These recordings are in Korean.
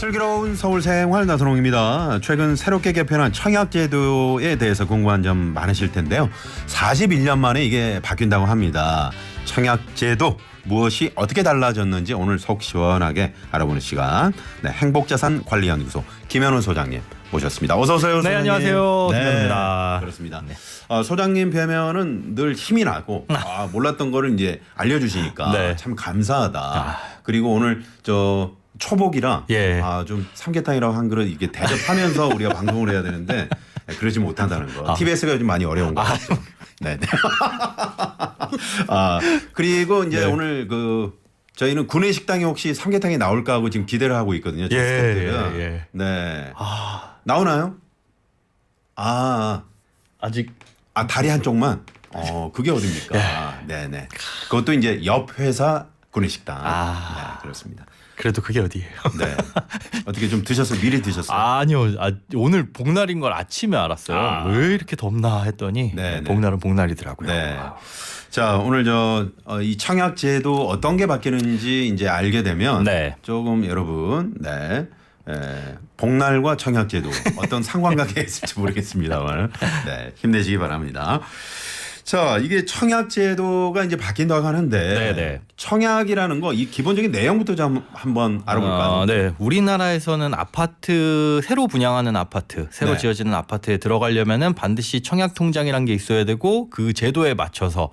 슬기로운 서울 생활 나선홍입니다. 최근 새롭게 개편한 청약제도에 대해서 궁금한 점 많으실 텐데요. 41년 만에 이게 바뀐다고 합니다. 청약제도 무엇이 어떻게 달라졌는지 오늘 속 시원하게 알아보는 시간. 네, 행복자산관리연구소 김현우 소장님 모셨습니다. 어서 오세요. 네, 소장님. 안녕하세요. 네, 김현우입니다. 그렇습니다. 소장님 뵈면은 늘 힘이 나고 몰랐던 거를 이제 알려주시니까 네. 참 감사하다. 그리고 오늘 초복이라 예. 좀 삼계탕이라고 한 그릇 이게 대접하면서 우리가 방송을 해야 되는데 그러지 못한다는 거. TBS가 요즘 많이 어려운 거 같죠. 네. 그리고 이제 네. 오늘 저희는 구내식당에 혹시 삼계탕이 나올까 하고 지금 기대를 하고 있거든요. 예. 네. 나오나요? 아직 다리 한쪽만. 그게 어딥니까? 네네. 그것도 이제 옆 회사 구내식당. 네, 그렇습니다. 그래도 그게 어디예요? 네. 어떻게 좀 드셨어요? 미리 드셨어요? 아니요. 오늘 복날인 걸 아침에 알았어요. 왜 이렇게 덥나 했더니 네. 복날은 복날이더라고요. 네. 자, 오늘 이 청약제도 어떤 게 바뀌는지 이제 알게 되면 네. 조금 여러분, 복날과 청약제도 어떤 상관관계가 있을지 모르겠습니다만, 네, 힘내시기 바랍니다. 자, 이게 청약제도가 이제 바뀐다고 하는데 네네. 청약이라는 거 이 기본적인 내용부터 좀 한번 알아볼까요? 네, 우리나라에서는 아파트 새로 분양하는 아파트, 새로 네. 지어지는 아파트에 들어가려면은 반드시 청약 통장이란 게 있어야 되고 그 제도에 맞춰서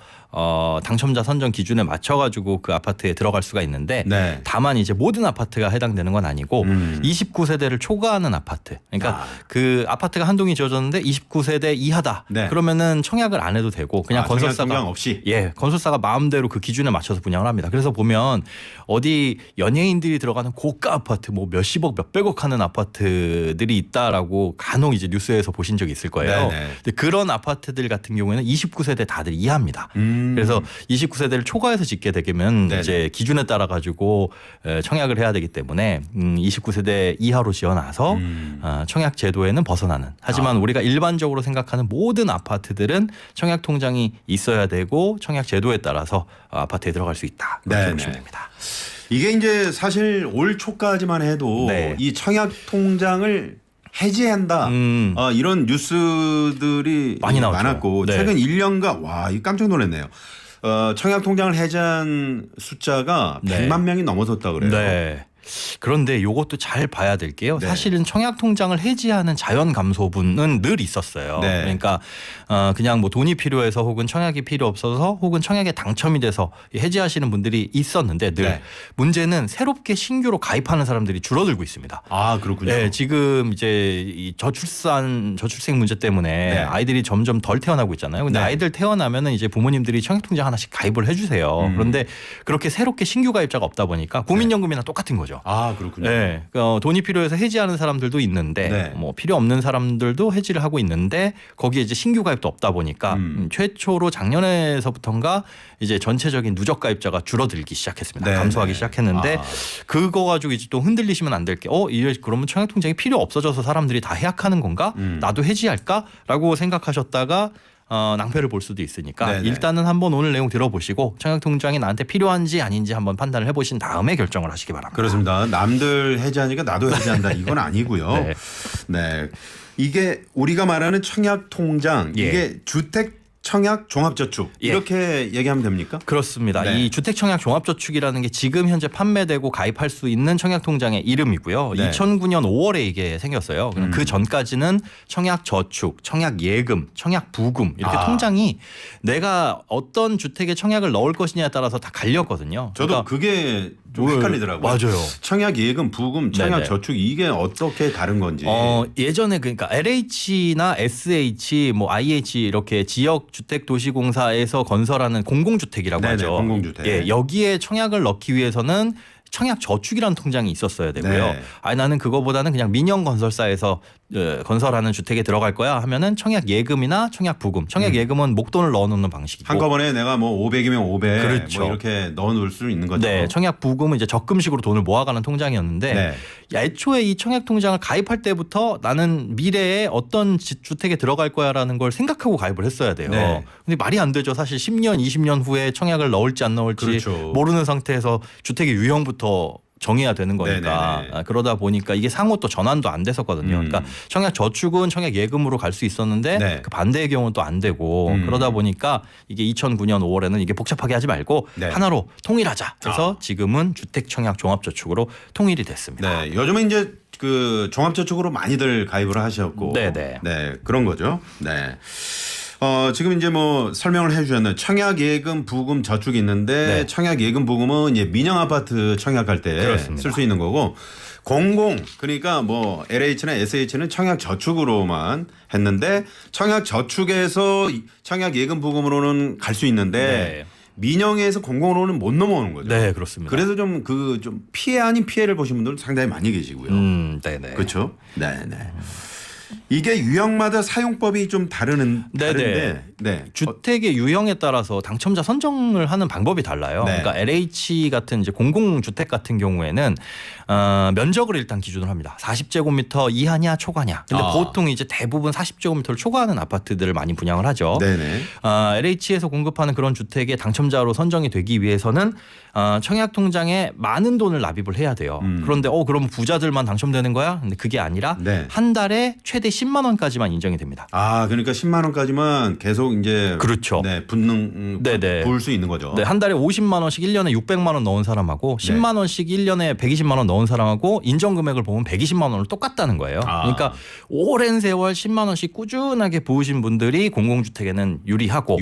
당첨자 선정 기준에 맞춰가지고 그 아파트에 들어갈 수가 있는데 네. 다만 이제 모든 아파트가 해당되는 건 아니고 29세대를 초과하는 아파트, 그러니까 그 아파트가 한 동이 지어졌는데 29세대 이하다. 네. 그러면은 청약을 안 해도 되고 그냥 건설사가 청약 없이. 건설사가 마음대로 그 기준에 맞춰서 분양을 합니다. 그래서 보면 어디 연예인들이 들어가는 고가 아파트 뭐 몇십억 몇백억 하는 아파트들이 있다라고 간혹 이제 뉴스에서 보신 적이 있을 거예요. 네네. 근데 그런 아파트들 같은 경우에는 29세대 다들 이하입니다. 그래서 29세대를 초과해서 짓게 되면 네네. 이제 기준에 따라 가지고 청약을 해야 되기 때문에 29세대 이하로 지어놔서 청약 제도에는 벗어나는. 하지만 우리가 일반적으로 생각하는 모든 아파트들은 청약 통장이 있어야 되고 청약 제도에 따라서 아파트에 들어갈 수 있다. 그렇게 네네. 보시면 됩니다. 이게 이제 사실 올 초까지만 해도 네. 이 청약 통장을 해지한다. 이런 뉴스들이 많이 나왔죠. 많았고 네. 최근 1년간 이 깜짝 놀랐네요. 청약 통장을 해지한 숫자가 네. 100만 명이 넘어섰다 그래요. 네. 그런데 이것도 잘 봐야 될 게요. 네. 사실은 청약 통장을 해지하는 자연 감소분은 늘 있었어요. 네. 그러니까 그냥 뭐 돈이 필요해서 혹은 청약이 필요 없어서 혹은 청약에 당첨이 돼서 해지하시는 분들이 있었는데 늘 네. 문제는 새롭게 신규로 가입하는 사람들이 줄어들고 있습니다. 그렇군요. 네, 지금 이제 이 저출생 문제 때문에 네. 아이들이 점점 덜 태어나고 있잖아요. 근데 네. 아이들 태어나면은 이제 부모님들이 청약통장 하나씩 가입을 해주세요. 그런데 그렇게 새롭게 신규 가입자가 없다 보니까 국민연금이나 똑같은 거죠. 그렇군요. 네, 돈이 필요해서 해지하는 사람들도 있는데 네. 뭐 필요 없는 사람들도 해지를 하고 있는데 거기에 이제 신규 가입도 없다 보니까 최초로 작년에서부터인가 이제 전체적인 누적 가입자가 줄어들기 시작했습니다. 네, 감소하기 네. 시작했는데 그거 가지고 이제 또 흔들리시면 안 될 게 이래 그러면 청약 통장이 필요 없어져서 사람들이 다 해약하는 건가? 나도 해지할까?라고 생각하셨다가 낭패를 볼 수도 있으니까 네네. 일단은 한번 오늘 내용 들어보시고 청약통장이 나한테 필요한지 아닌지 한번 판단을 해보신 다음에 결정을 하시기 바랍니다. 그렇습니다. 남들 해지하니까 나도 해지한다. 이건 아니고요. 네. 네. 이게 우리가 말하는 청약 통장 예. 이게 주택 청약 종합저축 예. 이렇게 얘기하면 됩니까? 그렇습니다. 네. 이 주택청약 종합저축이라는 게 지금 현재 판매되고 가입할 수 있는 청약통장의 이름이고요. 네. 2009년 5월에 이게 생겼어요. 그 전까지는 청약저축, 청약예금, 청약부금 이렇게 통장이 내가 어떤 주택에 청약을 넣을 것이냐에 따라서 다 갈렸거든요. 저도 그게 좀 헷갈리더라고요. 맞아요. 청약 예금, 부금, 청약 네네. 저축 이게 어떻게 다른 건지. 예전에 그러니까 LH나 SH, 뭐 IH 이렇게 지역 주택도시공사에서 건설하는 공공주택이라고 네네, 하죠. 공공주택. 예, 여기에 청약을 넣기 위해서는 청약 저축이라는 통장이 있었어야 되고요. 네. 나는 그거보다는 그냥 민영 건설사에서 건설하는 주택에 들어갈 거야 하면은 청약 예금이나 청약 부금. 청약 예금은 목돈을 넣어놓는 방식이고. 한꺼번에 내가 뭐 500이면 500 그렇죠. 뭐 이렇게 넣어놓을 수 있는 거죠. 네, 청약 부금은 이제 적금식으로 돈을 모아가는 통장이었는데 네. 애초에 이 청약 통장을 가입할 때부터 나는 미래에 어떤 주택에 들어갈 거야라는 걸 생각하고 가입을 했어야 돼요. 네. 근데 말이 안 되죠. 사실 10년, 20년 후에 청약을 넣을지 안 넣을지 그렇죠. 모르는 상태에서 주택의 유형부터 정해야 되는 거니까 그러다 보니까 이게 상호 또 전환도 안 됐었거든요. 그러니까 청약 저축은 청약 예금으로 갈 수 있었는데 네. 그 반대의 경우는 또 안 되고 그러다 보니까 이게 2009년 5월에는 이게 복잡하게 하지 말고 네. 하나로 통일하자. 그래서 지금은 주택 청약 종합저축으로 통일이 됐습니다. 네, 요즘은 이제 그 종합저축으로 많이들 가입을 하셨고, 네네. 네, 그런 거죠. 네. 지금 이제 뭐 설명을 해주셨는 청약 예금 부금 저축이 있는데 네. 청약 예금 부금은 이제 민영 아파트 청약할 때 그렇습니다. 쓸 수 있는 거고 공공 그러니까 뭐 LH나 SH는 청약 저축으로만 했는데 청약 저축에서 청약 예금 부금으로는 갈 수 있는데 네. 민영에서 공공으로는 못 넘어오는 거죠. 네, 그렇습니다. 그래서 좀 좀 피해 아닌 피해를 보신 분들은 상당히 많이 계시고요. 네네. 그렇죠. 네, 네. 이게 유형마다 사용법이 좀 다른데, 네. 주택의 유형에 따라서 당첨자 선정을 하는 방법이 달라요. 네. 그러니까 LH 같은 이제 공공주택 같은 경우에는 면적을 일단 기준으로 합니다. 40제곱미터 이하냐 초과냐. 근데 보통 이제 대부분 40제곱미터를 초과하는 아파트들을 많이 분양을 하죠. 네네. LH에서 공급하는 그런 주택의 당첨자로 선정이 되기 위해서는 청약통장에 많은 돈을 납입을 해야 돼요. 그런데 그럼 부자들만 당첨되는 거야? 근데 그게 아니라 네. 한 달에 최대 10만 원까지만 인정이 됩니다. 아, 그러니까 10만 원까지만 계속 이제 그렇죠. 네, 네네. 부을 수 있는 거죠. 네, 한 달에 50만 원씩 1년에 600만 원 넣은 사람하고 10만 원씩 1년에 120만 원 넣은 사람하고 인정 금액을 보면 120만 원을 똑같다는 거예요. 그러니까 오랜 세월 10만 원씩 꾸준하게 부으신 분들이 공공주택에는 유리하고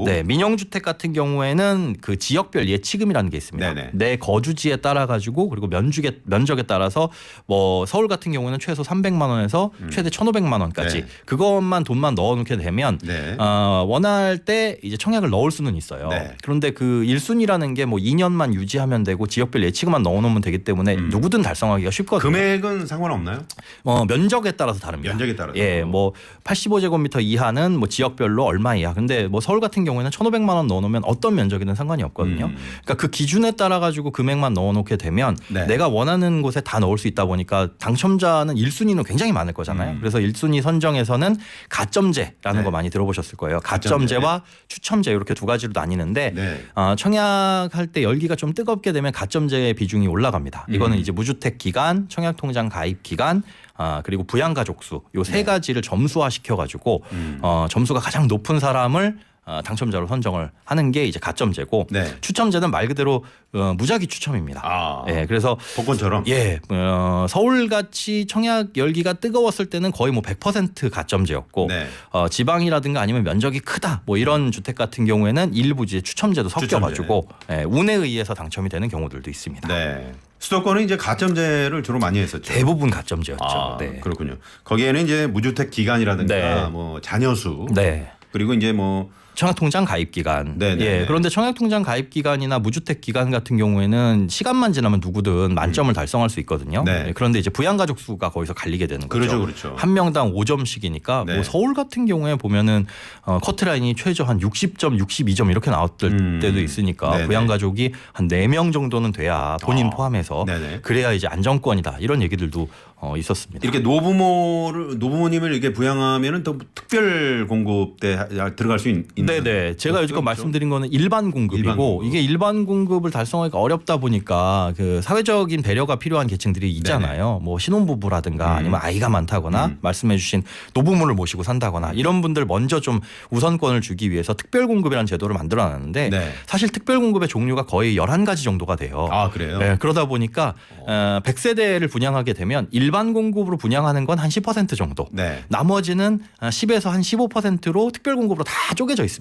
네, 민영주택 같은 경우에는 그 지역별 예치금이라는 게 있습니다. 네네. 내 거주지에 따라 가지고 그리고 면적에 따라서 뭐 서울 같은 경우는 최소 300만 원에서 최대 1,500만 원까지 네. 그것만 돈만 넣어놓게 되면 네. 원할 때 이제 청약을 넣을 수는 있어요. 네. 그런데 그 1순위라는 게 뭐 2년만 유지하면 되고 지역별 예치금만 넣어놓으면 되기 때문에 누구든 달성하기가 쉽거든요. 금액은 상관없나요? 면적에 따라서 다릅니다. 면적에 따라서. 예, 뭐 85제곱미터 이하는 뭐 지역별로 얼마 이하. 근데 뭐 서울 같은 경우에는 1,500만 원 넣어놓으면 어떤 면적이든 상관이 없거든요. 그러니까 그 기준에 따라 가지고 금액만 넣어놓게 되면 네. 내가 원하는 곳에 다 넣을 수 있다 보니까 당첨자는 1순위는 굉장히 많을 거잖아요. 그래서 1순위 선정에서는 가점제라는 네. 거 많이 들어보셨을 거예요. 가점제. 가점제와 추첨제 이렇게 두 가지로 나뉘는데 네. 청약할 때 열기가 좀 뜨겁게 되면 가점제의 비중이 올라갑니다. 이거는 이제 무주택 기간, 청약통장 가입 기간, 그리고 부양가족수 요 세 가지를 점수화 시켜가지고 점수가 가장 높은 사람을 당첨자로 선정을 하는 게 이제 가점제고 네. 추첨제는 말 그대로 무작위 추첨입니다. 예, 그래서 복권처럼. 예, 서울같이 청약 열기가 뜨거웠을 때는 거의 뭐 100% 가점제였고 네. 지방이라든가 아니면 면적이 크다 뭐 이런 주택 같은 경우에는 일부 이제 추첨제도 섞여가지고 예, 운에 의해서 당첨이 되는 경우들도 있습니다. 네. 수도권은 이제 가점제를 주로 많이 했었죠. 대부분 가점제였죠. 네. 그렇군요. 거기에는 이제 무주택 기간이라든가 네. 뭐 자녀수 네. 그리고 이제 뭐 청약통장 가입 기간. 네네. 예. 그런데 청약통장 가입 기간이나 무주택 기간 같은 경우에는 시간만 지나면 누구든 만점을 달성할 수 있거든요. 네. 예, 그런데 이제 부양가족 수가 거기서 갈리게 되는 거죠. 그렇죠, 그렇죠. 한 명당 5점씩이니까 네. 뭐 서울 같은 경우에 보면은 커트라인이 최저 한 60점, 62점 이렇게 나왔을 때도 있으니까 네네. 부양가족이 한 4명 정도는 돼야 본인 포함해서 네네. 그래야 이제 안정권이다 이런 얘기들도 있었습니다. 이렇게 노부모님을 이렇게 부양하면은 또 특별 공급 때 들어갈 수 있는. 네네. 제가 여지껏 그렇죠? 말씀드린 거는 일반 공급이고 일반 공급. 이게 일반 공급을 달성하기가 어렵다 보니까 그 사회적인 배려가 필요한 계층들이 있잖아요. 뭐 신혼부부라든가 아니면 아이가 많다거나 말씀해주신 노부모를 모시고 산다거나 이런 분들 먼저 좀 우선권을 주기 위해서 특별 공급이라는 제도를 만들어놨는데 네. 사실 특별 공급의 종류가 거의 11가지 정도가 돼요. 아, 그래요? 네, 그러다 보니까 100세대를 분양하게 되면 일반 공급으로 분양하는 건 한 10% 정도. 네. 나머지는 10에서 한 15%로 특별 공급으로 다 쪼개져 있습니다.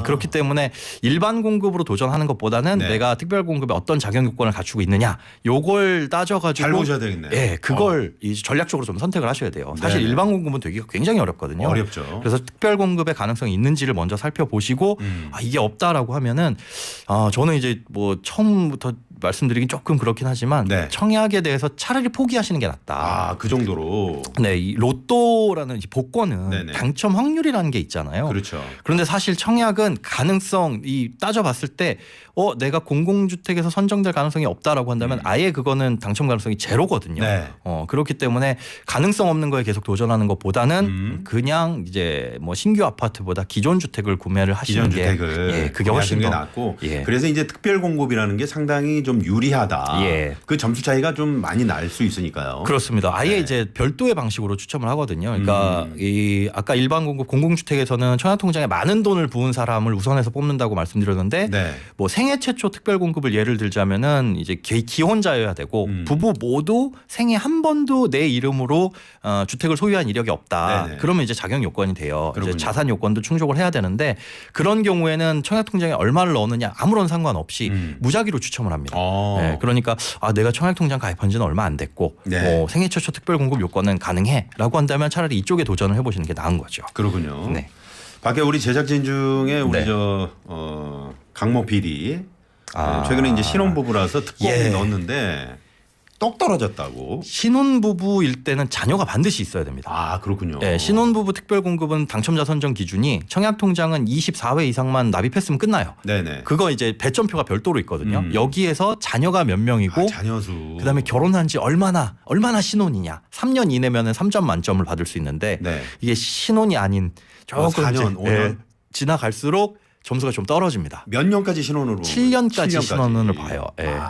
그렇기 때문에 일반 공급으로 도전하는 것보다는 네. 내가 특별 공급에 어떤 자격 요건을 갖추고 있느냐 요걸 따져가지고 잘 보셔야 되겠네요. 예, 그걸 이제 전략적으로 좀 선택을 하셔야 돼요. 사실 네네. 일반 공급은 되기가 굉장히 어렵거든요. 어렵죠. 그래서 특별 공급의 가능성이 있는지를 먼저 살펴보시고 이게 없다라고 하면은 저는 이제 뭐 처음부터 말씀드리긴 조금 그렇긴 하지만 네. 청약에 대해서 차라리 포기하시는 게 낫다. 그 정도로. 네, 이 로또라는 이 복권은 네네. 당첨 확률이라는 게 있잖아요. 그렇죠. 그런데 사실 청약은 가능성 이 따져봤을 때 내가 공공주택에서 선정될 가능성이 없다라고 한다면 아예 그거는 당첨 가능성이 제로거든요. 네. 그렇기 때문에 가능성 없는 거에 계속 도전하는 것보다는 그냥 이제 뭐 신규 아파트보다 기존 주택을 구매를 하시는 기존 주택을 게 그게 훨씬 게 더 낫고 예. 그래서 이제 특별 공급이라는 게 상당히 좀 좀 유리하다. 예. 그 점수 차이가 좀 많이 날 수 있으니까요. 그렇습니다. 아예 네. 이제 별도의 방식으로 추첨을 하거든요. 그러니까 이 아까 일반 공급 공공주택에서는 청약통장에 많은 돈을 부은 사람을 우선해서 뽑는다고 말씀드렸는데 네. 뭐 생애 최초 특별 공급을 예를 들자면은 이제 기혼자여야 되고 부부 모두 생애 한 번도 내 이름으로 주택을 소유한 이력이 없다. 네네. 그러면 이제 자격 요건이 돼요. 이제 그렇군요. 자산 요건도 충족을 해야 되는데 그런 경우에는 청약통장에 얼마를 넣느냐 아무런 상관없이 무작위로 추첨을 합니다. 네, 그러니까 내가 청약통장 가입한 지는 얼마 안 됐고 네. 생애 최초 특별 공급 요건은 가능해라고 한다면 차라리 이쪽에 도전을 해보시는 게 나은 거죠. 그렇군요. 네. 밖에 우리 제작진 중에 우리 네. 강모 PD 최근에 이제 신혼부부라서 특공을 예. 넣었는데 똑 떨어졌다고. 신혼부부일 때는 자녀가 반드시 있어야 됩니다. 아 그렇군요. 네, 신혼부부 특별공급은 당첨자 선정 기준이 청약통장은 24회 이상만 납입했으면 끝나요. 네네. 그거 이제 배점표가 별도로 있거든요. 여기에서 자녀가 몇 명이고 자녀수. 그다음에 결혼한 지 얼마나 신혼이냐. 3년 이내면은 3점 만점을 받을 수 있는데 네. 이게 신혼이 아닌 조금 4년, 이제, 5년? 지나갈수록 점수가 좀 떨어집니다. 몇 년까지 신혼으로? 7년까지 신혼을 봐요.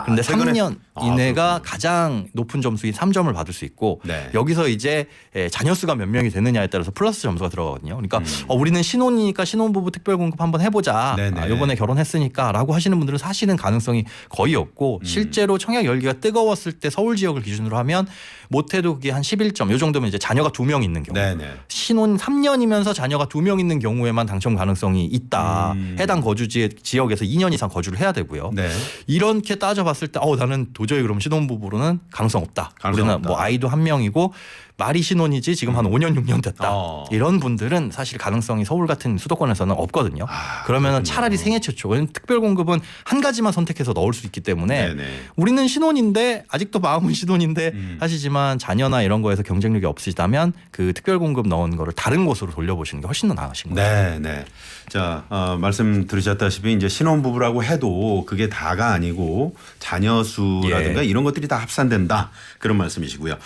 근데 최근에? 3년 이내가 그렇군요. 가장 높은 점수인 3점을 받을 수 있고 네. 여기서 이제 자녀 수가 몇 명이 되느냐에 따라서 플러스 점수가 들어가거든요. 그러니까 우리는 신혼이니까 신혼부부 특별공급 한번 해보자. 네네. 이번에 결혼했으니까라고 하시는 분들은 사실은 가능성이 거의 없고 실제로 청약 열기가 뜨거웠을 때 서울 지역을 기준으로 하면 못해도 그게 한 11점. 이 정도면 이제 자녀가 2명 있는 경우. 네네. 신혼 3년이면서 자녀가 2명 있는 경우에만 당첨 가능성이 있다. 해당 거주 지역에서 2년 이상 거주를 해야 되고요. 네. 이렇게 따져봤을 때 나는 도저히 그럼 신혼부부로는 가능성 없다. 가능성 우리는 없다. 뭐 아이도 한 명이고 말이 신혼이지 지금 한 5년 6년 됐다. 이런 분들은 사실 가능성이 서울 같은 수도권에서는 없거든요. 그러면은 그렇군요. 차라리 생애 최초. 왜냐면 특별공급은 한 가지만 선택해서 넣을 수 있기 때문에 네네. 우리는 신혼인데 아직도 마음은 신혼인데 하시지만 자녀나 이런 거에서 경쟁력이 없으시다면 그 특별공급 넣은 거를 다른 곳으로 돌려보시는 게 훨씬 더 나으신 거죠. 네네. 자 말씀 들으셨다시피 이제 신혼부부라고 해도 그게 다가 아니고 자녀 수라든가 예. 이런 것들이 다 합산된다 그런 말씀이시고요.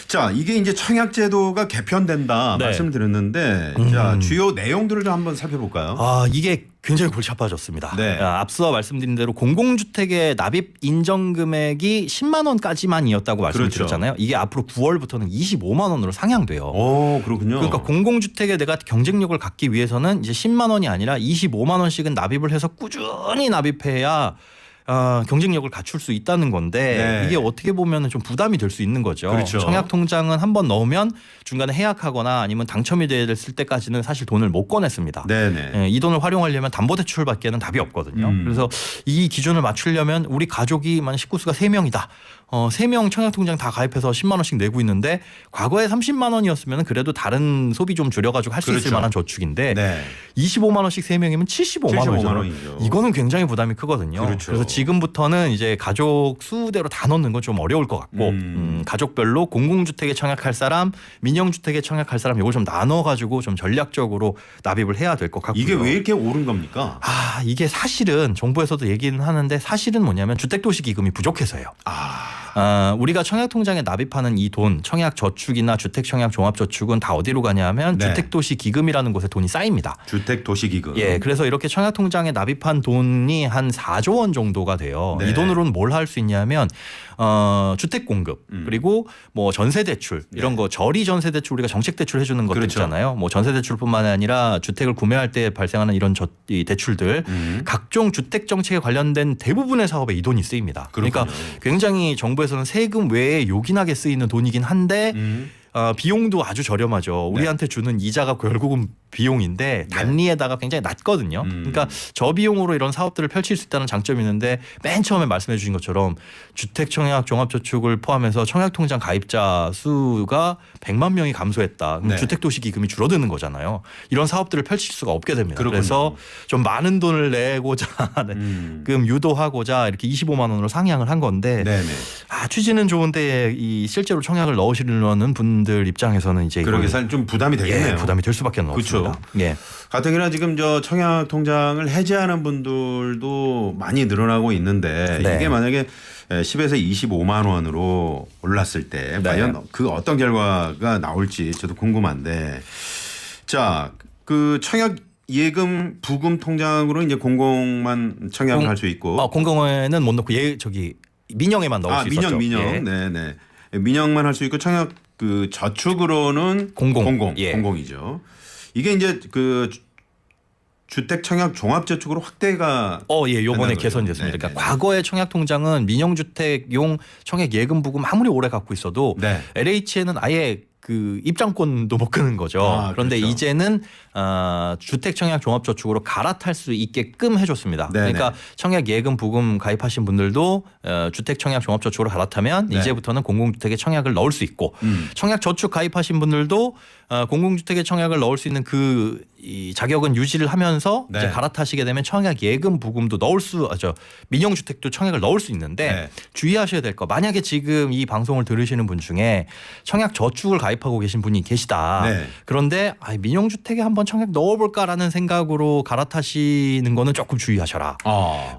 자 이게 이제 청약제도가 개편된다 네. 말씀드렸는데 자 주요 내용들을 좀 한번 살펴볼까요? 이게 굉장히 골치 아파졌습니다. 네. 앞서 말씀드린 대로 공공주택의 납입 인정 금액이 10만 원까지만이었다고 말씀드렸잖아요. 이게 앞으로 9월부터는 25만 원으로 상향돼요. 오 그렇군요. 그러니까 공공주택에 내가 경쟁력을 갖기 위해서는 이제 10만 원이 아니라 25만 원씩은 납입을 해서 꾸준히 납입해야 경쟁력을 갖출 수 있다는 건데 네. 이게 어떻게 보면 좀 부담이 될 수 있는 거죠. 그렇죠. 청약통장은 한번 넣으면 중간에 해약하거나 아니면 당첨이 됐을 때까지는 사실 돈을 못 꺼냈습니다. 네네. 이 돈을 활용하려면 담보대출밖에는 답이 없거든요. 그래서 이 기준을 맞추려면 우리 가족이 만약 식구수가 3명이다. 3명 청약통장 다 가입해서 10만 원씩 내고 있는데 과거에 30만 원이었으면 그래도 다른 소비 좀 줄여가지고 할 수 있을 그렇죠. 만한 저축인데 네. 25만 원씩 3명이면 75만 75만 원이잖아요. 원이죠. 이거는 굉장히 부담이 크거든요. 그렇죠. 그래서 지금부터는 이제 가족 수대로 다 넣는 건 좀 어려울 것 같고 가족별로 공공주택에 청약할 사람, 민영주택에 청약할 사람 이걸 좀 나눠가지고 좀 전략적으로 납입을 해야 될 것 같고요. 이게 왜 이렇게 오른 겁니까? 이게 사실은 정부에서도 얘기는 하는데 사실은 뭐냐면 주택도시기금이 부족해서예요. 우리가 청약통장에 납입하는 이 돈, 청약저축이나 주택청약 종합저축은 다 어디로 가냐면 네. 주택도시기금이라는 곳에 돈이 쌓입니다. 주택도시기금. 예, 그래서 이렇게 청약통장에 납입한 돈이 한 4조 원 정도가 돼요. 네. 이 돈으로는 뭘 할 수 있냐면 주택공급 그리고 뭐 전세대출 이런 거 저리 전세대출 우리가 정책대출 해주는 것들 그렇죠. 있잖아요. 뭐 전세대출뿐만 아니라 주택을 구매할 때 발생하는 이런 이 대출들 각종 주택정책에 관련된 대부분의 사업에 이 돈이 쓰입니다. 그러니까 그렇군요. 굉장히 정부에서는 세금 외에 요긴하게 쓰이는 돈이긴 한데 비용도 아주 저렴하죠. 우리한테 주는 이자가 결국은 비용인데 단리에다가 굉장히 낮거든요. 그러니까 저비용으로 이런 사업들을 펼칠 수 있다는 장점이 있는데 맨 처음에 말씀해 주신 것처럼 주택청약 종합저축을 포함해서 청약통장 가입자 수가 100만 명이 감소했다. 그럼 네. 주택도시기금이 줄어드는 거잖아요. 이런 사업들을 펼칠 수가 없게 됩니다. 그렇군요. 그래서 좀 많은 돈을 내고자 금 유도하고자 이렇게 25만 원으로 상향을 한 건데 네네. 취지는 좋은데 이 실제로 청약을 넣으시려는 분들 입장에서는 이제 그러게 이걸 좀 부담이 되겠네요. 부담이 될 수밖에 그렇죠. 없습니다. 예. 가뜩이나 지금 저 청약통장을 해지하는 분들도 많이 늘어나고 있는데 네. 이게 만약에 10에서 25만 원으로 올랐을 때 네. 과연 그 어떤 결과가 나올지 저도 궁금한데 자, 그 청약 예금 부금 통장으로 이제 공공만 청약을 할 수 있고. 공공에는 못 넣고 민영에만 넣을 수 있었죠. 민영. 예. 네네. 민영만 할 수 있고 청약 그 저축으로는 공공이죠. 이게 이제 그 주택 청약 종합저축으로 확대가 요번에 개선됐습니다. 그러니까 과거의 청약 통장은 민영주택용 청약 예금 부금 아무리 오래 갖고 있어도 네. LH에는 아예 그 입장권도 못 끄는 거죠. 그런데 그렇죠. 이제는 주택 청약 종합저축으로 갈아탈 수 있게끔 해줬습니다. 네네. 그러니까 청약 예금 부금 가입하신 분들도 주택 청약 종합저축으로 갈아타면 네. 이제부터는 공공주택에 청약을 넣을 수 있고 청약 저축 가입하신 분들도 공공주택에 청약을 넣을 수 있는 이 자격은 유지를 하면서 네. 이제 갈아타시게 되면 청약 예금 부금도 민영주택도 청약을 넣을 수 있는데 네. 주의하셔야 될 거. 만약에 지금 이 방송을 들으시는 분 중에 청약 저축을 가입하고 계신 분이 계시다. 네. 그런데 민영주택에 한번 청약 넣어볼까라는 생각으로 갈아타시는 거는 조금 주의하셔라.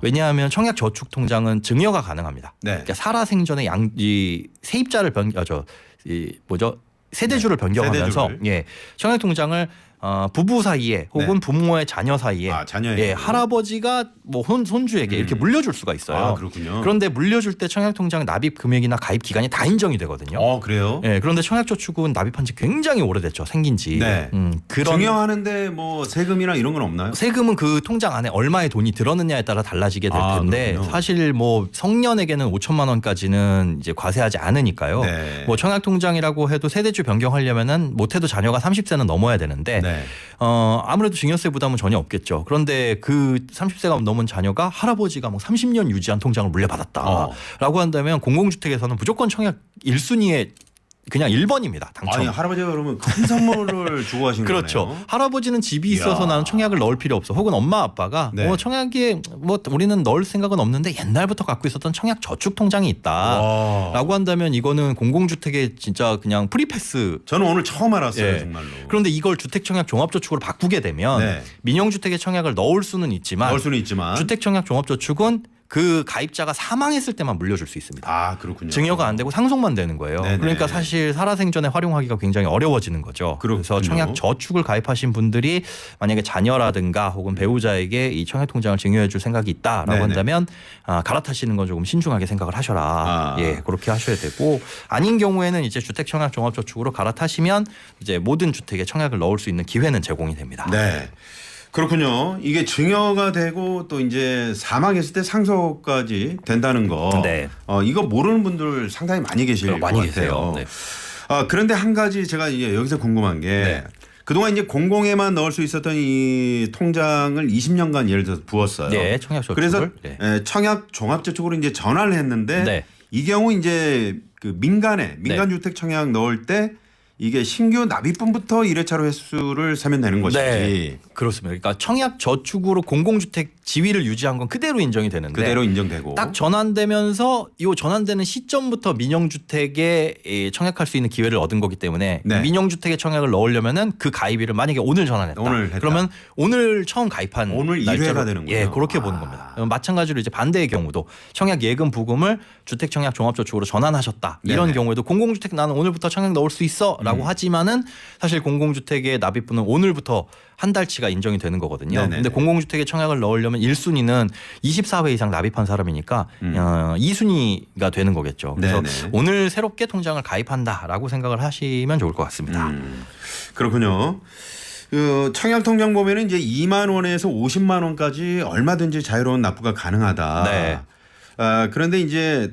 왜냐하면 청약 저축 통장은 증여가 가능합니다. 네. 그러니까 살아생전에 세입자를 세대주를 변경하면서 세대주를. 청약 통장을 부부 사이에 혹은 부모의 자녀 사이에 자녀에게. 할아버지가 뭐 손주에게 이렇게 물려줄 수가 있어요. 그렇군요. 그런데 물려줄 때 청약통장 납입 금액이나 가입 기간이 다 인정이 되거든요. 그래요? 그런데 청약저축은 납입한 지 굉장히 오래됐죠. 생긴 지. 네. 그런 증여하는데 뭐 세금이나 이런 건 없나요? 세금은 그 통장 안에 얼마의 돈이 들었느냐에 따라 달라지게 될 텐데 그렇군요. 사실 뭐 성년에게는 5천만 원까지는 이제 과세하지 않으니까요. 네. 뭐 청약통장이라고 해도 세대주 변경하려면은 못해도 자녀가 30세는 넘어야 되는데 네. 아무래도 증여세 부담은 전혀 없겠죠. 그런데 그 30세가 넘은 자녀가 할아버지가 뭐 30년 유지한 통장을 물려받았다라고 한다면 공공주택에서는 무조건 청약 1순위에 그냥 1번입니다. 당첨. 할아버지가 그러면 큰 선물을 주고 가신 그렇죠. 거네요. 할아버지는 집이 있어서 나는 청약을 넣을 필요 없어. 혹은 엄마 아빠가 네. 청약에 우리는 넣을 생각은 없는데 옛날부터 갖고 있었던 청약 저축 통장이 있다라고 한다면 이거는 공공주택에 진짜 그냥 프리패스. 저는 오늘 처음 알았어요. 정말로. 그런데 이걸 주택 청약 종합저축으로 바꾸게 되면 민영주택에 청약에 넣을 수는 있지만 주택 청약 종합저축은 그 가입자가 사망했을 때만 물려줄 수 있습니다. 그렇군요. 증여가 안 되고 상속만 되는 거예요. 네네. 그러니까 사실 살아생전에 활용하기가 굉장히 어려워지는 거죠. 그래서 청약 저축을 가입하신 분들이 만약에 자녀라든가 혹은 배우자에게 이 청약 통장을 증여해 줄 생각이 있다라고 한다면 갈아타시는 건 조금 신중하게 생각을 하셔라. 그렇게 하셔야 되고 아닌 경우에는 이제 주택 청약 종합저축으로 갈아타시면 이제 모든 주택에 청약을 넣을 수 있는 기회는 제공이 됩니다. 네. 그렇군요. 이게 증여가 되고 또 이제 사망했을 때 상속까지 된다는 거. 네. 이거 모르는 분들 상당히 많이 계실 것 같아요. 계세요. 네. 그런데 한 가지 제가 이제 여기서 궁금한 게 그동안 이제 공공에만 넣을 수 있었던 이 통장을 20년간 예를 들어서 부었어요. 네, 청약 저축을. 그래서 청약 종합저축으로 이제 전환을 했는데 이 경우 이제 그 민간주택 청약 넣을 때 이게 신규 납입분부터 1회차로 횟수를 세면 되는 것이지. 네, 그렇습니다. 그러니까 청약 저축으로 공공주택 지위를 유지한 건 그대로 인정이 되는데 그대로 인정되고 딱 전환되면서 이 전환되는 시점부터 민영주택에 청약할 수 있는 기회를 얻은 거기 때문에 민영주택에 청약을 넣으려면은 그 가입일을 만약에 오늘 전환했다. 그러면 오늘 처음 가입한 오늘 1회가 되는 거예요. 그렇게 보는 겁니다. 마찬가지로 이제 반대의 경우도 청약 예금 부금을 주택 청약 종합저축으로 전환하셨다. 이런 경우에도 공공주택 나는 오늘부터 청약 넣을 수 있어라고 하지만은 사실 공공주택의 납입분은 오늘부터 한 달치가 인정이 되는 거거든요. 그런데 공공주택에 청약을 넣으려면 1순위는 24회 이상 납입한 사람이니까 2순위가 되는 거겠죠. 그래서 오늘 새롭게 통장을 가입한다라고 생각을 하시면 좋을 것 같습니다. 그렇군요. 그 청약 통장 보면은 이제 2만 원에서 50만 원까지 얼마든지 자유로운 납부가 가능하다. 그런데 이제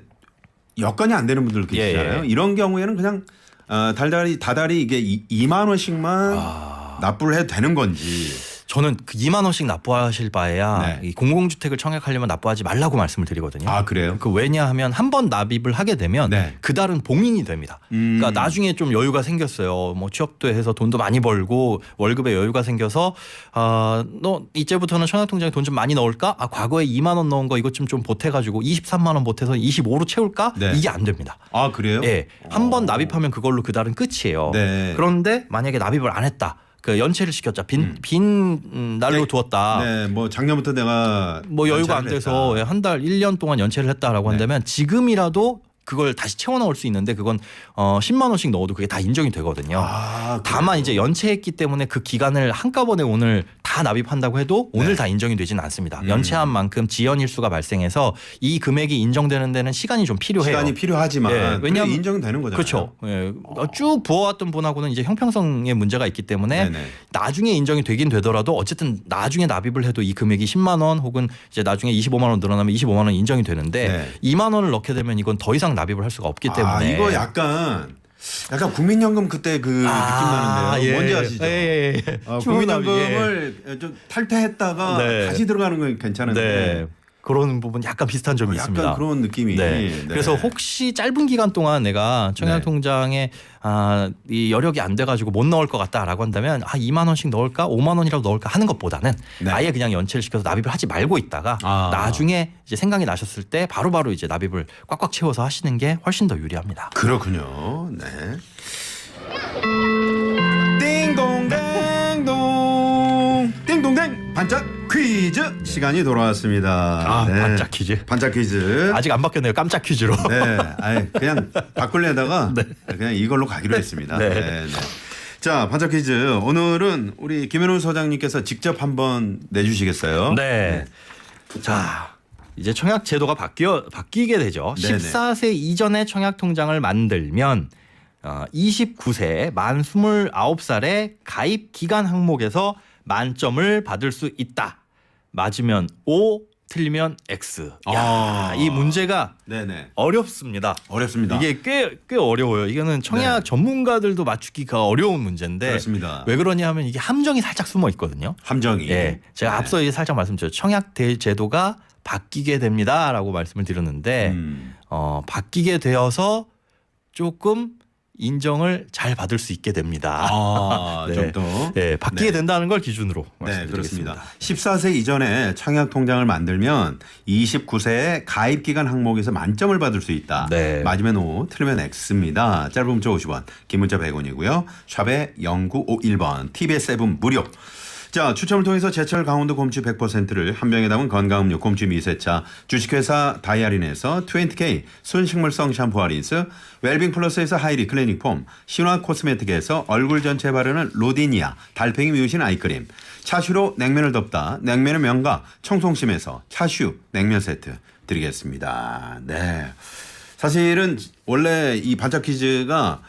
여건이 안 되는 분들 계시잖아요. 이런 경우에는 그냥 다달이 이게 2만 원씩만 납부를 해도 되는 건지. 저는 그 2만 원씩 납부하실 바에야 이 공공주택을 청약하려면 납부하지 말라고 말씀을 드리거든요. 그래요? 왜냐하면 한 번 납입을 하게 되면 그달은 봉인이 됩니다. 그러니까 나중에 좀 여유가 생겼어요. 뭐 취업도 해서 돈도 많이 벌고 월급에 여유가 생겨서 너 이제부터는 청약통장에 돈 좀 많이 넣을까? 과거에 2만 원 넣은 거 이것 좀 보태가지고 23만 원 보태서 25로 채울까? 이게 안 됩니다. 그래요? 한 번 납입하면 그걸로 그달은 끝이에요. 그런데 만약에 납입을 안 했다. 그 연체를 시켰자 빈 날로 두었다. 뭐 작년부터 내가 뭐 여유가 안 돼서 한 달 1년 동안 연체를 했다라고 한다면 지금이라도 그걸 다시 채워 넣을 수 있는데 그건 10만 원씩 넣어도 그게 다 인정이 되거든요. 다만 이제 연체했기 때문에 그 기간을 한꺼번에 오늘 다 다 납입한다고 해도 오늘 다 인정이 되지는 않습니다. 연체한 만큼 지연 일수가 발생해서 이 금액이 인정되는 데는 시간이 좀 필요해요. 시간이 필요하지만 예, 왜냐하면 인정되는 거잖아요. 그렇죠. 예, 쭉 부어왔던 분하고는 이제 형평성의 문제가 있기 때문에 네네. 나중에 인정이 되긴 되더라도 어쨌든 나중에 납입을 해도 이 금액이 10만 원 혹은 이제 나중에 25만 원 늘어나면 25만 원 인정이 되는데 네. 2만 원을 넣게 되면 이건 더 이상 납입을 할 수가 없기 때문에 이거 약간 국민연금 그때 그 느낌 나는데요. 예. 뭔지 아시죠? 예. 국민연금을 좀 탈퇴했다가 네. 다시 들어가는 건 괜찮은데 네. 그런 부분 약간 비슷한 점이 약간 있습니다. 그런 느낌이. 네. 네. 그래서 혹시 짧은 기간 동안 내가 청약통장에 이 여력이 안 돼가지고 못 넣을 것 같다라고 한다면 2만 원씩 넣을까 5만 원이라도 넣을까 하는 것보다는 네. 아예 그냥 연체를 시켜서 납입을 하지 말고 있다가 나중에 이제 생각이 나셨을 때 바로바로 이제 납입을 꽉꽉 채워서 하시는 게 훨씬 더 유리합니다. 그렇군요. 네. 띵동댕동 띵동댕 반짝 퀴즈 시간이 돌아왔습니다. 네. 반짝 퀴즈. 반짝 퀴즈. 아직 안 바뀌었네요. 깜짝 퀴즈로. 네, 그냥 바꾸려다가 그냥 이걸로 가기로 했습니다. 네. 네. 자, 반짝 퀴즈. 오늘은 우리 김현우 소장님께서 직접 한번 내주시겠어요? 네. 자, 이제 청약 제도가 바뀌게 되죠. 네네. 14세 이전에 청약 통장을 만들면 29세 만 29살의 가입 기간 항목에서 만점을 받을 수 있다. 맞으면 O, 틀리면 X. 이 문제가 네네. 어렵습니다. 어렵습니다. 이게 꽤 어려워요. 이거는 청약 전문가들도 맞추기가 어려운 문제인데 그렇습니다. 왜 그러냐 하면 이게 함정이 살짝 숨어 있거든요. 함정이. 예, 제가 네. 앞서 살짝 말씀드렸죠. 청약 제도가 바뀌게 됩니다라고 말씀을 드렸는데 바뀌게 되어서 조금 인정을 잘 받을 수 있게 됩니다. 좀 더. 네, 바뀌게 된다는 걸 기준으로 네, 말씀드리겠습니다. 그렇습니다. 14세 이전에 청약 통장을 만들면 29세의 가입 기간 항목에서 만점을 받을 수 있다. 네. 맞으면 O, 틀리면 X입니다. 짧은 문자 50원, 긴 문자 100원이고요. 샵에 0951번, TBS 앱은 무료. 자, 추첨을 통해서 제철 강원도 곰치 100%를 한 병에 담은 건강음료 곰치 미세차, 주식회사 다이아린에서 20K 순식물성 샴푸 아린스, 웰빙 플러스에서 하이리 클리닉 폼, 신화 코스메틱에서 얼굴 전체 바르는 로디니아 달팽이 뮤신 아이크림, 차슈로 냉면을 덮다 냉면의 명가 청송심에서 차슈 냉면 세트 드리겠습니다. 네, 사실은 원래 이 반짝 퀴즈가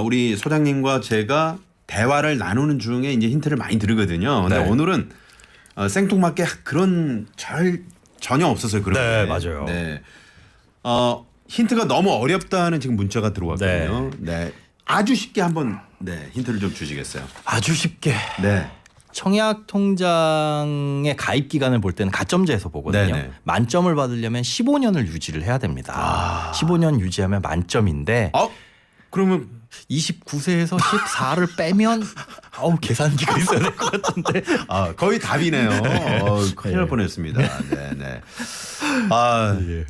우리 소장님과 제가 대화를 나누는 중에 이제 힌트를 많이 드리거든요. 근데 네. 오늘은 생뚱맞게 그런 전혀 없었어요. 그런 네, 게. 맞아요. 네. 힌트가 너무 어렵다는 지금 문자가 들어왔거든요. 네. 아주 쉽게 한번 힌트를 좀 주시겠어요? 아주 쉽게 네. 청약 통장의 가입 기간을 볼 때는 가점제에서 보거든요. 네네. 만점을 받으려면 15년을 유지를 해야 됩니다. 15년 유지하면 만점인데 그러면 29세에서 14를 빼면 계산기가 있어야 될 것 같은데. 거의 답이네요. 큰일 날 뻔했습니다. 네.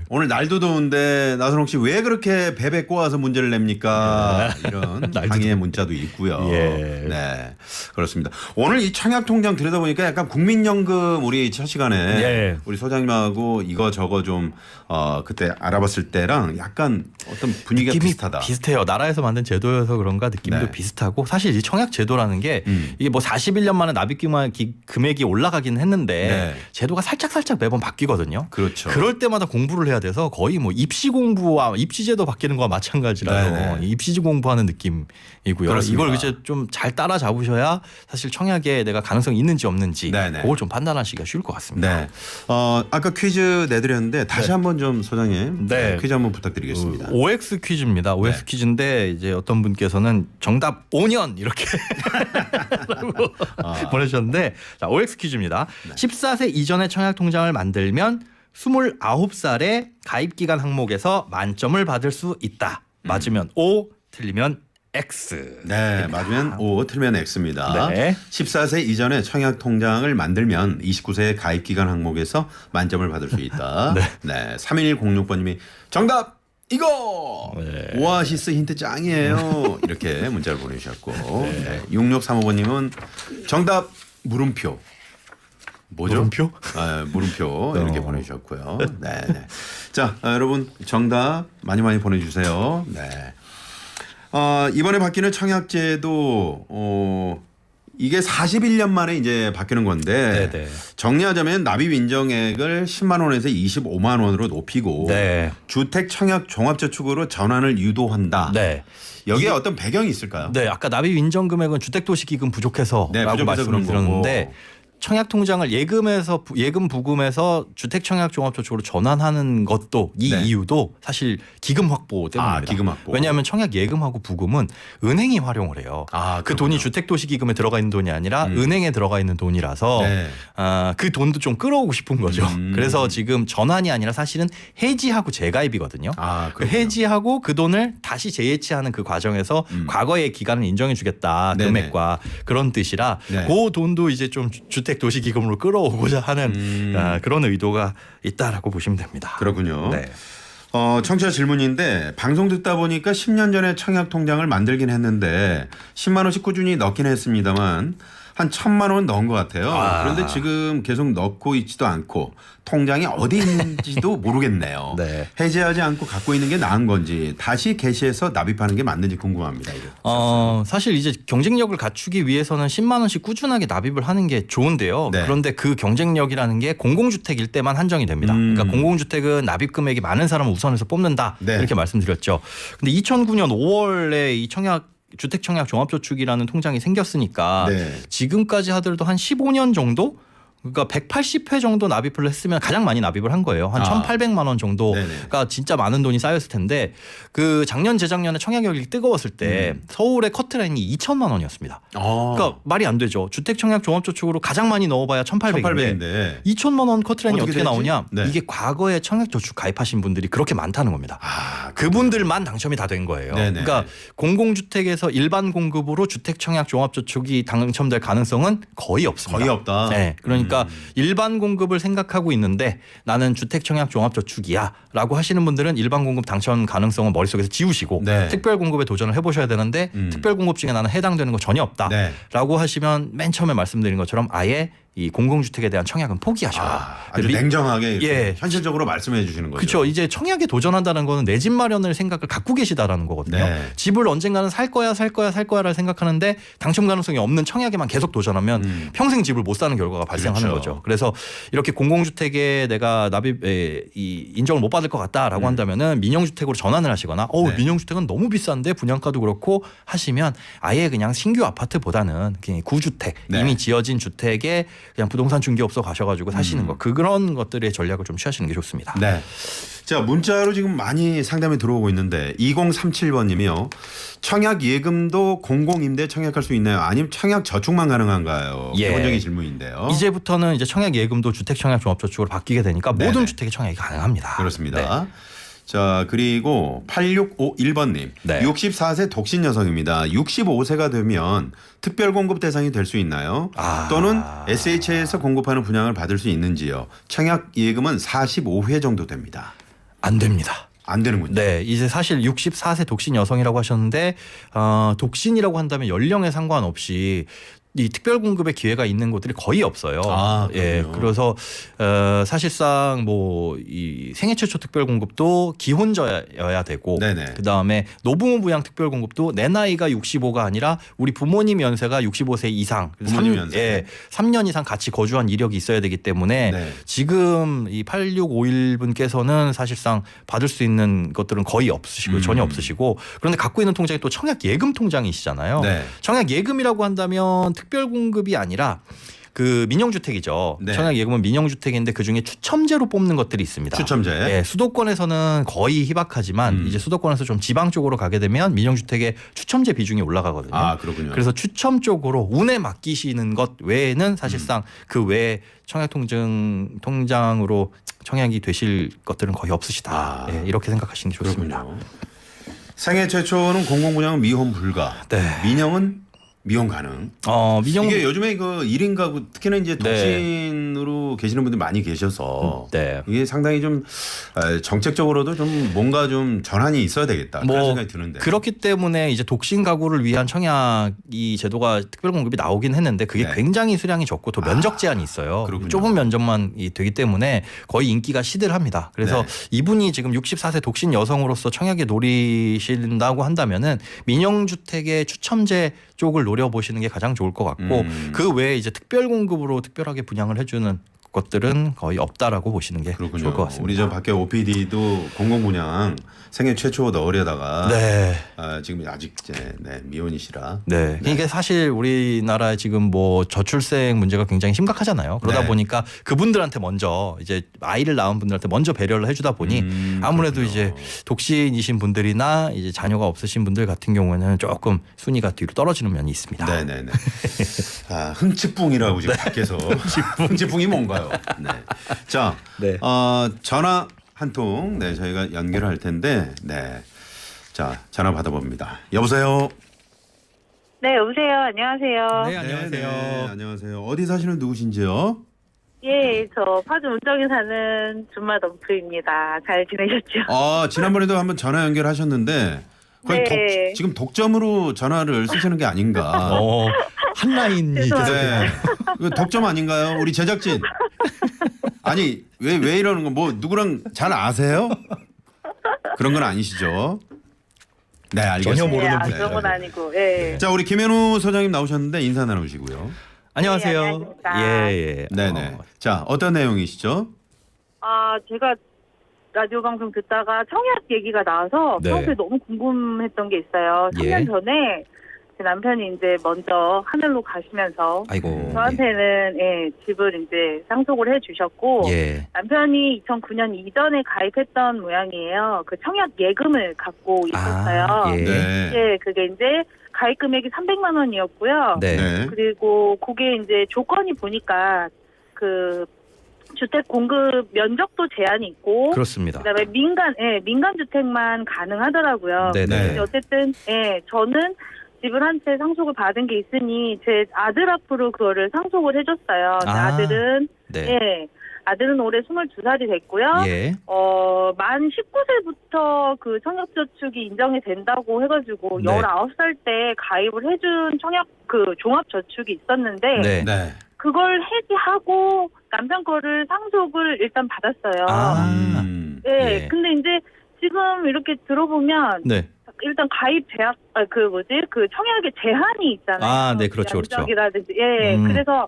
오늘 날도 더운데 나선홍 씨 왜 그렇게 베베 꼬아서 문제를 냅니까? 이런 항의의 문자도 있고요. 네, 그렇습니다. 오늘 이 청약 통장 들여다보니까 약간 국민연금 우리 첫 시간에 우리 소장님하고 이거 저거 좀 그때 알아봤을 때랑 약간 어떤 분위기가 비슷하다. 비슷해요. 나라에서 만든 제도여서 그런가 느낌도 비슷하고 사실 이 청약 제도라는 게 이게 뭐 41년 만에 납입 금액이 올라가긴 했는데 제도가 살짝 매번 바뀌거든요. 그렇죠. 그럴 때마다 공부를 해야 돼서 거의 뭐 입시 공부와 입시제도 바뀌는 거와 마찬가지라서 입시 공부하는 느낌이고요. 그렇습니다. 이걸 이제 좀 잘 따라잡으셔야 사실 청약에 내가 가능성이 있는지 없는지 그걸 좀 판단하시기가 쉬울 것 같습니다. 네. 아까 퀴즈 내드렸는데 다시 한번 좀 소장님 퀴즈 한번 부탁드리겠습니다. OX 퀴즈입니다. OX 퀴즈인데 이제 어떤 분께서는 정답 5년 이렇게 보내주셨는데 자, OX 퀴즈입니다. 14세 이전에 청약 통장을 만들면 29살의 가입기간 항목에서 만점을 받을 수 있다. 맞으면 O, 틀리면 X. 네, 맞으면 O, 틀리면 X입니다. 네. 14세 이전에 청약 통장을 만들면 29세 가입 기간 항목에서 만점을 받을 수 있다. 네. 3106번님이 정답 이거 오아시스 힌트 짱이에요. 이렇게 문자를 보내주셨고 6635번님은 정답 물음표. 뭐죠? 물음표? 물음표 이렇게 보내주셨고요. 네. 자, 여러분 정답 많이 보내주세요. 네. 이번에 바뀌는 청약제도 이게 41년 만에 이제 바뀌는 건데 네네. 정리하자면 납입 인정액을 10만 원에서 25만 원으로 높이고 네. 주택 청약 종합저축으로 전환을 유도한다. 네. 여기에 어떤 배경이 있을까요? 네, 아까 납입 인정 금액은 주택도시기금 부족해서라고 네, 부족해서 말씀을 그런 드렸는데 거고. 청약 통장을 예금 부금에서 주택 청약 종합저축으로 전환하는 것도 이 네. 이유도 사실 기금 확보 때문입니다. 기금 확보. 왜냐하면 청약 예금하고 부금은 은행이 활용을 해요. 그 돈이 주택도시기금에 들어가 있는 돈이 아니라 은행에 들어가 있는 돈이라서 네. 그 돈도 좀 끌어오고 싶은 거죠. 음. 그래서 지금 전환이 아니라 사실은 해지하고 재가입이거든요. 그 그렇군요. 해지하고 그 돈을 다시 재해치하는 그 과정에서 과거의 기간을 인정해주겠다 네네. 금액과 그런 뜻이라 네. 그 돈도 이제 좀 주택 도시기금으로 끌어오고자 하는 그런 의도가 있다라고 보시면 됩니다. 그렇군요. 네. 청취자 질문인데 방송 듣다 보니까 10년 전에 청약 통장을 만들긴 했는데 10만 원씩 꾸준히 넣긴 했습니다만 한 1,000만 원 넣은 것 같아요. 그런데 지금 계속 넣고 있지도 않고 통장이 어디 있는지도 모르겠네요. 네. 해지하지 않고 갖고 있는 게 나은 건지 다시 개시해서 납입하는 게 맞는지 궁금합니다. 이게. 사실 이제 경쟁력을 갖추기 위해서는 10만 원씩 꾸준하게 납입을 하는 게 좋은데요. 네. 그런데 그 경쟁력이라는 게 공공주택일 때만 한정이 됩니다. 그러니까 공공주택은 납입 금액이 많은 사람을 우선해서 뽑는다. 네. 이렇게 말씀드렸죠. 근데 2009년 5월에 이 주택 청약 종합저축이라는 통장이 생겼으니까 네. 지금까지 하더라도 한 15년 정도 그러니까 180회 정도 납입을 했으면 가장 많이 납입을 한 거예요. 한 1,800만 원 정도가 진짜 많은 돈이 쌓였을 텐데 그 작년 재작년에 청약력이 뜨거웠을 때 서울의 커트라인이 2천만 원이었습니다. 그러니까 말이 안 되죠. 주택 청약 종합저축으로 가장 많이 넣어봐야 1,800인데 2천만 원 커트라인이 어떻게 나오냐? 네. 이게 과거에 청약저축 가입하신 분들이 그렇게 많다는 겁니다. 그분들만 당첨이 다 된 거예요. 네네. 그러니까 공공주택에서 일반 공급으로 주택 청약 종합저축이 당첨될 가능성은 거의 없습니다. 거의 없다. 네, 그러니까 일반 공급을 생각하고 있는데 나는 주택 청약 종합저축이야라고 하시는 분들은 일반 공급 당첨 가능성은 머릿속에서 지우시고 네. 특별 공급에 도전을 해보셔야 되는데 특별 공급 중에 나는 해당되는 거 전혀 없다라고 하시면 맨 처음에 말씀드린 것처럼 아예 이 공공주택에 대한 청약은 포기하셔라. 아주 냉정하게 이렇게 예. 현실적으로 말씀해 주시는 거죠. 그렇죠. 이제 청약에 도전한다는 거는 내 집 마련을 생각을 갖고 계시다라는 거거든요. 네. 집을 언젠가는 살 거야를 생각하는데 당첨 가능성이 없는 청약에만 계속 도전하면 평생 집을 못 사는 결과가 발생하는 그렇죠. 거죠. 그래서 이렇게 공공주택에 내가 인정을 못 받을 것 같다라고 한다면은 민영주택으로 전환을 하시거나 네. 민영주택은 너무 비싼데 분양가도 그렇고 하시면 아예 그냥 신규 아파트보다는 그냥 구주택 네. 이미 지어진 주택에 그냥 부동산 중개업소 가셔가지고 사시는 거 그런 것들의 전략을 좀 취하시는 게 좋습니다. 네. 자, 문자로 지금 많이 상담이 들어오고 있는데 2037번 님이요. 청약 예금도 공공임대 청약할 수 있나요? 아니면 청약 저축만 가능한가요? 예. 기본적인 질문인데요. 이제부터는 이제 청약 예금도 주택 청약 종합저축으로 바뀌게 되니까 네네. 모든 주택의 청약이 가능합니다. 그렇습니다. 네. 자, 그리고 8651번님. 네. 64세 독신 여성입니다. 65세가 되면 특별 공급 대상이 될 수 있나요? 또는 SH에서 공급하는 분양을 받을 수 있는지요? 청약 예금은 45회 정도 됩니다. 안 됩니다. 안 되는군요. 네, 이제 사실 64세 독신 여성이라고 하셨는데 독신이라고 한다면 연령에 상관없이 이 특별 공급의 기회가 있는 곳들이 거의 없어요. 예, 그렇군요. 그래서 사실상 뭐 이 생애 최초 특별 공급도 기혼자여야 되고, 네네. 그 다음에 노부모 부양 특별 공급도 내 나이가 65가 아니라 우리 부모님 연세가 65세 이상, 부모님 연세. 3년 이상 같이 거주한 이력이 있어야 되기 때문에 네. 지금 이 8651분께서는 사실상 받을 수 있는 것들은 거의 없으시고 전혀 없으시고 그런데 갖고 있는 통장이 또 청약 예금 통장이시잖아요. 네. 청약 예금이라고 한다면 특별 공급이 아니라 그 민영주택이죠. 네. 청약 예금은 민영주택인데 그중에 추첨제로 뽑는 것들이 있습니다. 추첨제. 예, 수도권에서는 거의 희박하지만 이제 수도권에서 좀 지방 쪽으로 가게 되면 민영주택의 추첨제 비중이 올라가거든요. 그렇군요. 그래서 추첨 쪽으로 운에 맡기시는 것 외에는 사실상 그 외에 청약 통장으로 청약이 되실 것들은 거의 없으시다. 예, 이렇게 생각하시는 게 좋습니다. 그렇군요. 생애 최초는 공공분양은 미혼 불가. 네. 민영은 미혼 가능. 민영 이게 요즘에 그 1인 가구 특히나 이제 독신으로 아파트로 계시는 분들 많이 계셔서 네. 이게 상당히 좀 정책적으로도 좀 뭔가 좀 전환이 있어야 되겠다 그런 생각이 드는데. 그렇기 때문에 이제 독신 가구를 위한 청약 이 제도가 특별 공급이 나오긴 했는데 그게 네. 굉장히 수량이 적고 또 면적 제한이 있어요. 그렇군요. 좁은 면적만 되기 때문에 거의 인기가 시들합니다. 그래서 네. 이분이 지금 64세 독신 여성으로서 청약에 노리신다고 한다면은 민영주택의 추첨제 쪽을 노려보시는 게 가장 좋을 것 같고 그 외에 이제 특별 공급으로 특별하게 분양을 해주는 것들은 거의 없다라고 보시는 게 그렇군요. 좋을 것 같습니다. 우리 저 밖에 OPD도 공공분양 생애 최초 넣으려다가 네. 지금 아직 미혼이시라. 네. 이게 사실 우리나라에 지금 뭐 저출생 문제가 굉장히 심각하잖아요. 그러다 네. 보니까 그분들한테 먼저 이제 아이를 낳은 분들한테 먼저 배려를 해주다 보니 아무래도 그렇군요. 이제 독신이신 분들이나 이제 자녀가 없으신 분들 같은 경우에는 조금 순위가 뒤로 떨어지는 면이 있습니다. 네네네. 흥치뿡이라고 지금 밖에서 흥치뿡이 뭔가요? 네. 자, 네. 전화 한 통 저희가 연결할 텐데, 자 전화 받아봅니다. 여보세요. 네, 여보세요. 안녕하세요. 네, 안녕하세요. 네, 안녕하세요. 어디 사시는 누구신지요? 예, 저 파주 문정에 사는 준마 덤프입니다. 잘 지내셨죠? 지난번에도 한번 전화 연결하셨는데 거의 네. 지금 독점으로 전화를 쓰시는 게 아닌가. 한 라인이 죄송합니다. 네. 이거 독점 아닌가요? 우리 제작진. 아니 왜 이러는 거? 뭐 누구랑 잘 아세요? 그런 건 아니시죠? 네, 알겠습니다. 전혀 모르는 네, 분이에요. 그런 건 아니고, 예. 자, 우리 김현우 소장님 나오셨는데 인사 나누시고요. 안녕하세요. 네, 안녕하십니까. 예. 네네. 자, 어떤 내용이시죠? 제가 라디오 방송 듣다가 청약 얘기가 나와서 네. 평소에 너무 궁금했던 게 있어요. 3년 예. 전에 제 남편이 이제 먼저 하늘로 가시면서 아이고. 저한테는 집을 이제 상속을 해주셨고 예. 남편이 2009년 이전에 가입했던 모양이에요. 그 청약 예금을 갖고 있었어요. 예. 네, 그게 이제 가입 금액이 300만 원이었고요. 네. 네. 그리고 그게 이제 조건이 보니까 그 주택 공급 면적도 제한이 있고 그렇습니다. 그다음에 민간 주택만 가능하더라고요. 네네. 근데 어쨌든 집을 한 채 상속을 받은 게 있으니 제 아들 앞으로 그거를 상속을 해줬어요. 아들은 네. 아들은 올해 22살이 됐고요. 예. 만 19세부터 그 청약저축이 인정이 된다고 해가지고 네. 19살 때 가입을 해준 청약 그 종합저축이 있었는데 네. 네. 그걸 해지하고 남편 거를 상속을 일단 받았어요. 네, 예. 근데 이제 지금 이렇게 들어보면 네. 일단 가입 제약 그 청약에 제한이 있잖아요. 네, 그렇죠. 면적이라든지 음. 그래서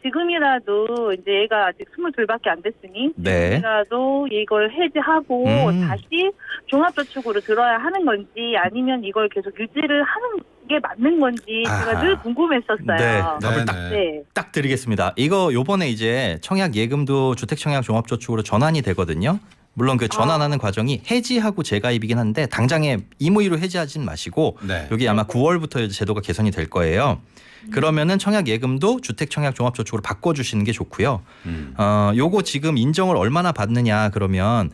지금이라도 이제 얘가 아직 22밖에 안 됐으니 네. 지금이라도 이걸 해지하고 다시 종합저축으로 들어야 하는 건지 아니면 이걸 계속 유지를 하는 게 맞는 건지 제가 늘 궁금했었어요. 네. 답을 네. 딱 드리겠습니다. 이거 요번에 이제 청약 예금도 주택청약 종합저축으로 전환이 되거든요. 물론 그 전환하는 과정이 해지하고 재가입이긴 한데 당장에 임의로 해지하진 마시고 네. 여기 아마 9월부터 이제 제도가 개선이 될 거예요. 그러면은 청약 예금도 주택 청약 종합저축으로 바꿔주시는 게 좋고요. 요거 지금 인정을 얼마나 받느냐 그러면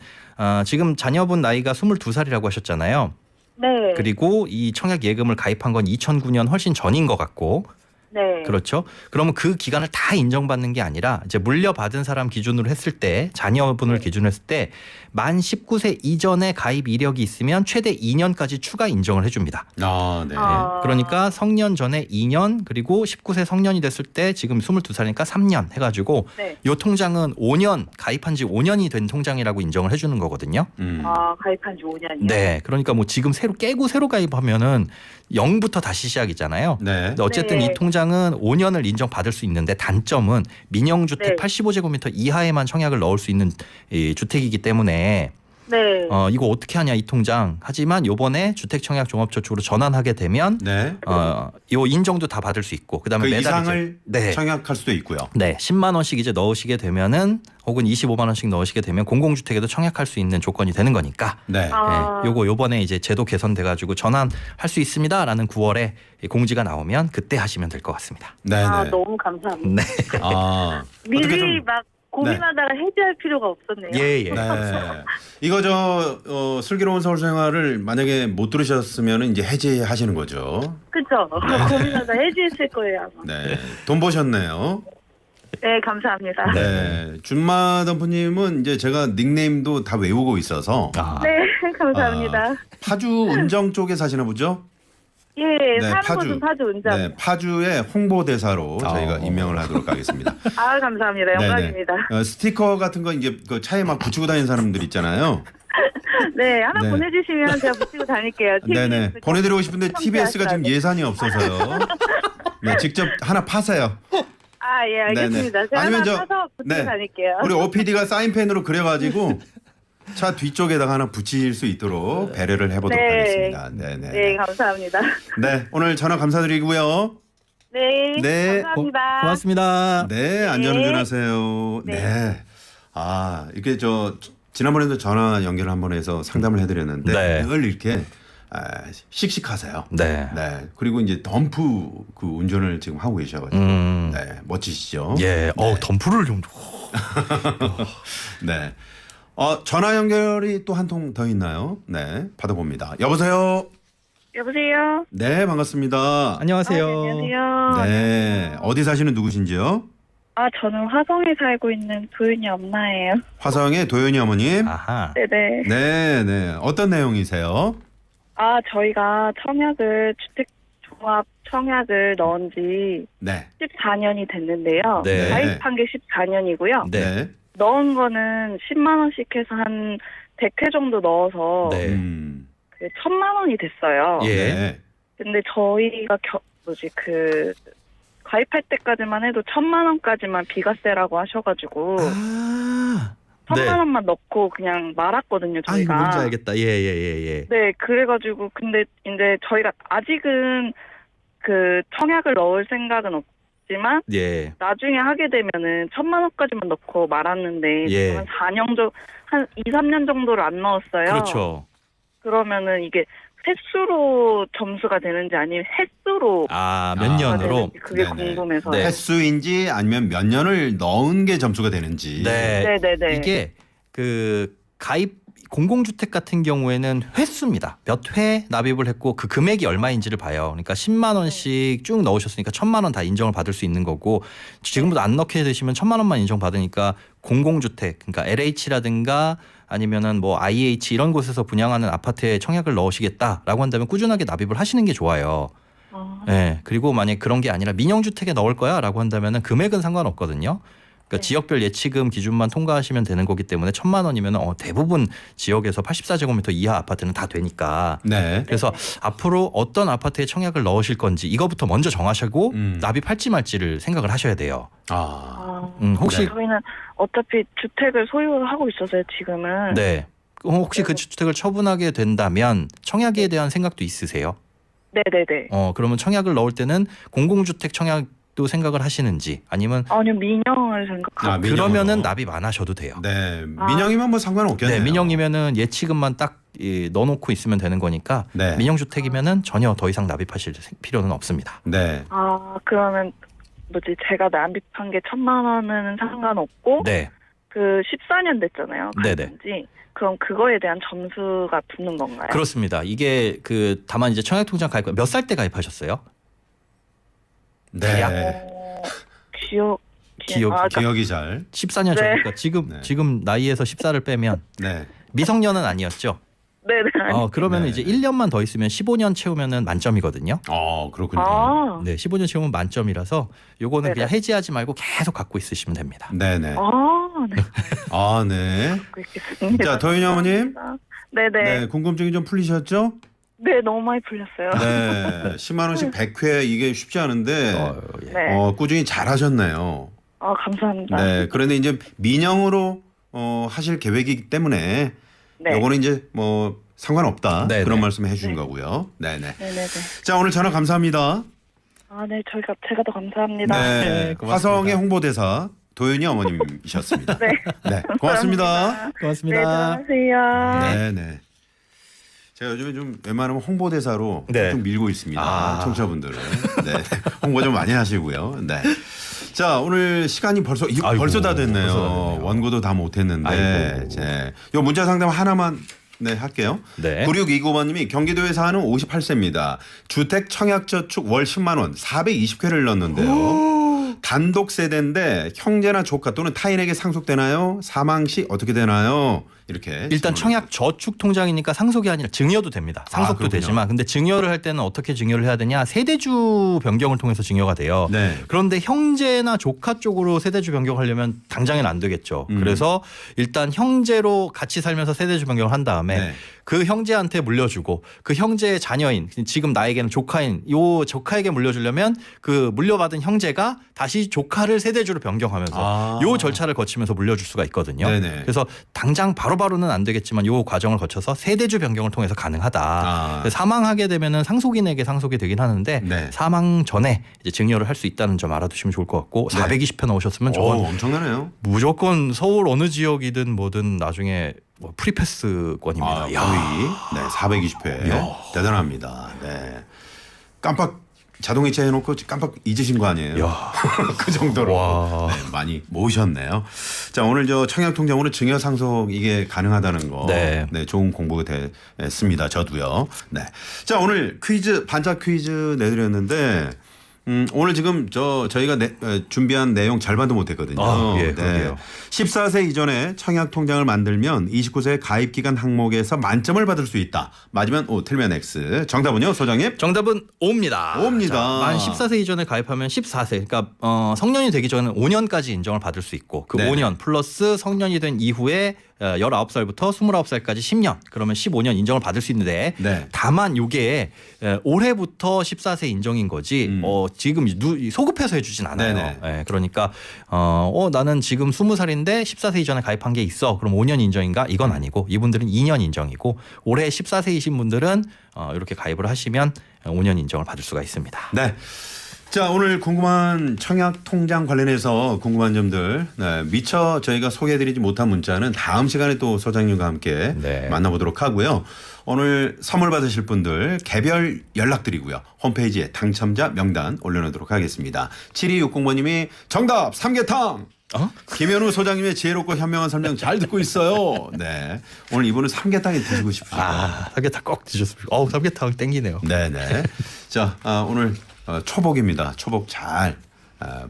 지금 자녀분 나이가 22살이라고 하셨잖아요. 네. 그리고 이 청약 예금을 가입한 건 2009년 훨씬 전인 것 같고. 네. 그렇죠. 그러면 그 기간을 다 인정받는 게 아니라 이제 물려받은 사람 기준으로 했을 때 자녀분을 기준으로 했을 때 만 19세 이전에 가입 이력이 있으면 최대 2년까지 추가 인정을 해줍니다. 네. 그러니까 성년 전에 2년 그리고 19세 성년이 됐을 때 지금 22살이니까 3년 해가지고 네. 요 통장은 5년 가입한 지 5년이 된 통장이라고 인정을 해주는 거거든요. 가입한 지 5년이요? 네. 그러니까 뭐 지금 새로 가입하면은 0부터 다시 시작이잖아요. 네. 근데 어쨌든 네. 이 통장은 5년을 인정받을 수 있는데 단점은 민영주택 네. 85제곱미터 이하에만 청약을 넣을 수 있는 이 주택이기 때문에 네. 이거 어떻게 하냐 이 통장. 하지만 요번에 주택청약 종합저축으로 전환하게 되면 네. 요 인정도 다 받을 수 있고 그다음에 그 매달 이상을 이제 청약할 수도 있고요. 네, 10만 원씩 이제 넣으시게 되면은 혹은 25만 원씩 넣으시게 되면 공공주택에도 청약할 수 있는 조건이 되는 거니까. 네. 요번에 이제 제도 개선돼 가지고 전환할 수 있습니다라는 9월에 공지가 나오면 그때 하시면 될 것 같습니다. 네. 네. 너무 감사합니다. 네. 어떻게 미리 좀- 막 고민하다가 해지할 필요가 없었네요. 예. 네. 이거 슬기로운 서울 생활을 만약에 못 들으셨으면 이제 해지하시는 거죠. 그쵸? 고민하다 해지했을 거예요, 아마. 네. 돈 버셨네요. 네, 감사합니다. 네. 준마덤프님은 이제 제가 닉네임도 다 외우고 있어서 아, 네, 감사합니다. 파주 운정 쪽에 사시나 보죠? 예, 네, 사는 파주. 곳은 파주 운전. 네, 파주의 홍보대사로 저희가 어. 임명을 하도록 하겠습니다. 아, 감사합니다. 영광입니다. 스티커 같은 거 이제 그 차에 막 붙이고 다니는 사람들 있잖아요. 네, 하나 네. 보내주시면 제가 붙이고 다닐게요. 네네. TBS 보내드리고 싶은데 TBS가 지금 예산이 없어서요. 네, 직접 하나 파세요. 아, 예, 알겠습니다. 네네. 제가 아니면 하나 저- 사서 붙이고 네. 다닐게요. 우리 OPD가 사인펜으로 그려가지고 차 뒤쪽에다가 하나 붙일 수 있도록 배려를 해보도록 네. 하겠습니다. 네네. 네, 감사합니다. 네, 오늘 전화 감사드리고요. 네, 네. 감사합니다. 고맙습니다. 네, 안전운전하세요. 네. 네. 아, 이렇게 지난번에도 전화 연결을 한번 해서 상담을 해드렸는데 네. 늘 이렇게 씩씩하세요. 네. 네. 그리고 이제 덤프 그 운전을 지금 하고 계셔가지고 네, 멋지시죠? 예. 덤프를 좀. 네. 전화 연결이 또 한 통 더 있나요? 네, 받아봅니다. 여보세요. 여보세요? 네, 반갑습니다. 안녕하세요. 아, 네, 안녕하세요. 네, 어디 사시는 누구신지요? 아, 저는 화성에 살고 있는 도윤이 엄마예요. 화성의 도연이 어머님. 아하. 네네. 네, 네. 어떤 내용이세요? 아, 저희가 청약을, 주택종합 청약을 넣은 지 네. 14년이 됐는데요. 네. 가입한 게 14년이고요. 네. 넣은 거는 10만 원씩 해서 한 100회 정도 넣어서 네. 그 1000만 원이 됐어요. 예. 네. 근데 저희가 가입할 때까지만 해도 1000만 원까지만 비과세라고 하셔가지고 아. 1000만 원만 넣고 그냥 말았거든요, 아, 이거 저희가. 뭔지 알겠다. 예, 예, 예, 예. 네, 그래가지고 근데 이제 저희가 아직은 그 청약을 넣을 생각은 없지만 예. 나중에 하게 되면은 1000만 원까지만 넣고 말았는데 예. 한 2, 3년 정도를 안 넣었어요. 그렇죠. 그러면은 이게 횟수로 점수가 되는지 아니면 횟수로 아, 몇 아, 년으로? 되는지 그게 네네. 궁금해서. 네. 횟수인지 아니면 몇 년을 넣은 게 점수가 되는지. 네. 네네네. 이게 그 가입 공공주택 같은 경우에는 횟수입니다. 몇 회 납입을 했고 그 금액이 얼마인지를 봐요. 그러니까 10만 원씩 쭉 넣으셨으니까 1000만 원 다 인정을 받을 수 있는 거고 지금부터 안 넣게 되시면 1000만 원만 인정받으니까 공공주택 그러니까 LH라든가 아니면은 뭐 IH 이런 곳에서 분양하는 아파트에 청약을 넣으시겠다라고 한다면 꾸준하게 납입을 하시는 게 좋아요. 네. 그리고 만약 그런 게 아니라 민영주택에 넣을 거야라고 한다면은 금액은 상관없거든요. 그러니까 네. 지역별 예치금 기준만 통과하시면 되는 거기 때문에 1000만 원이면 대부분 지역에서 84제곱미터 이하 아파트는 다 되니까. 네. 그래서 앞으로 어떤 아파트에 청약을 넣으실 건지 이거부터 먼저 정하시고 납입할지 말지를 생각을 하셔야 돼요. 아. 혹시 네, 저희는 어차피 주택을 소유하고 있어서요, 지금은. 네. 혹시 그 네. 주택을 처분하게 된다면 청약에 대한 생각도 있으세요? 네네네. 그러면 청약을 넣을 때는 공공주택 청약도 생각을 하시는지 아니면 아니요, 민영을 생각하고. 아, 민영으로. 그러면은 납입 안 하셔도 돼요. 네. 민영이면 뭐 상관없겠네요. 네, 민영이면은 예치금만 딱 넣어놓고 있으면 되는 거니까 네. 민영주택이면은 전혀 더 이상 납입하실 필요는 없습니다. 네. 아, 그러면 제가 납입한 게 1000만 원은 상관없고 네, 그 14년 됐잖아요. 네네. 가입한지. 그럼 그거에 대한 점수가 붙는 건가요? 그렇습니다. 이게 다만 이제 청약통장 가입 몇 살 때 가입하셨어요? 네. 기억. 기억이 잘. 14년 네. 전이니까 네. 지금 나이에서 14를 빼면 네. 미성년은 아니었죠. 네네. 그러면 네. 이제 1년만 더 있으면 15년 채우면은 만점이거든요. 그렇군요. 아, 네, 15년 채우면 만점이라서 요거는 네네. 그냥 해지하지 말고 계속 갖고 있으시면 됩니다. 네네. 네. 아, 네. 갖고 있겠습니다. 자, 도윤이 어머님. 네네. 네, 궁금증이 좀 풀리셨죠? 네, 너무 많이 풀렸어요. 네. 10만 원씩 100회 이게 쉽지 않은데 예. 네. 꾸준히 잘 하셨네요. 아, 감사합니다. 네. 그런데 이제 민영으로 하실 계획이기 때문에 네. 요거는 이제 뭐 상관없다. 네네. 그런 말씀 해 주신 거고요. 네네. 네네네. 자, 오늘 전화 감사합니다. 아, 네, 제가 더 감사합니다. 네. 고맙습니다. 화성의 홍보대사 도윤이 어머님이셨습니다. 네. 네. 고맙습니다. 네, 고맙습니다. 들어가세요. 네네. 제가 요즘에 좀 웬만하면 홍보대사로 네. 좀 밀고 있습니다. 아. 청취자분들을. 네. 홍보 좀 많이 하시고요. 네. 자, 오늘 시간이 벌써 아이고, 벌써 다 됐네요. 벌써 다 됐네요. 원고도 다 못했는데. 아이고. 요 문자 상담 하나만 할게요. 네. 9629번님이 경기도에 사는 58세입니다. 주택 청약저축 월 10만 원 420회를 넣었는데요. 단독 세대인데 형제나 조카 또는 타인에게 상속되나요? 사망 시 어떻게 되나요? 이렇게 일단 청약 저축 통장이니까 상속이 아니라 증여도 됩니다. 상속도 그렇군요. 되지만 근데 증여를 할 때는 어떻게 증여를 해야 되냐? 세대주 변경을 통해서 증여가 돼요. 네. 그런데 형제나 조카 쪽으로 세대주 변경하려면 당장은 안 되겠죠. 그래서 일단 형제로 같이 살면서 세대주 변경을 한 다음에 네. 그 형제한테 물려주고 그 형제의 자녀인 지금 나에게는 조카인 요 조카에게 물려주려면 그 물려받은 형제가 다시 조카를 세대주로 변경하면서 요 절차를 거치면서 물려줄 수가 있거든요. 네네. 그래서 당장 바로바로는 안 되겠지만 요 과정을 거쳐서 세대주 변경을 통해서 가능하다. 사망하게 되면은 상속인에게 상속이 되긴 하는데 네. 사망 전에 이제 증여를 할 수 있다는 점 알아두시면 좋을 것 같고 네. 420회 나오셨으면 저건 엄청나네요. 무조건 서울 어느 지역이든 뭐든 나중에 뭐 프리패스권입니다. 거의 네, 420회 대단합니다. 네. 깜빡 자동이체 해놓고 깜빡 잊으신 거 아니에요? 그 정도로 와. 네, 많이 모으셨네요. 자, 오늘 저 청약통장으로 증여 상속 이게 가능하다는 거, 네. 좋은 공부가 됐습니다. 저도요. 네. 자, 오늘 퀴즈 반짝 퀴즈 내드렸는데. 오늘 지금 저희가 준비한 내용 절반도 못했거든요. 예, 그러게요. 14세 이전에 청약 통장을 만들면 29세 가입 기간 항목에서 만점을 받을 수 있다. 맞으면 O, 틀리면 X. 정답은요, 소장님? 정답은 O입니다. O입니다. 자, 만 14세 이전에 가입하면 14세. 그러니까 성년이 되기 전에 5년까지 인정을 받을 수 있고 그 네. 5년 플러스 성년이 된 이후에 19살부터 29살까지 10년 그러면 15년 인정을 받을 수 있는데 네. 다만 이게 올해부터 14세 인정인 거지 지금 소급해서 해주진 않아요. 네네. 예, 그러니까 나는 지금 20살인데 14세 이전에 가입한 게 있어. 그럼 5년 인정인가? 이건 아니고 이분들은 2년 인정이고 올해 14세이신 분들은 이렇게 가입을 하시면 5년 인정을 받을 수가 있습니다. 네. 자, 오늘 궁금한 청약 통장 관련해서 궁금한 점들 미처 저희가 소개해드리지 못한 문자는 다음 시간에 또 소장님과 함께 네. 만나보도록 하고요. 오늘 선물 받으실 분들 개별 연락드리고요. 홈페이지에 당첨자 명단 올려놓도록 하겠습니다. 7260번님이 정답 삼계탕. 김현우 소장님의 지혜롭고 현명한 설명 잘 듣고 있어요. 네, 오늘 이분은 삼계탕이 드시고 싶으시죠? 삼계탕 꼭 드셨으면. 삼계탕 땡기네요. 네네. 자, 오늘 초복입니다. 초복 잘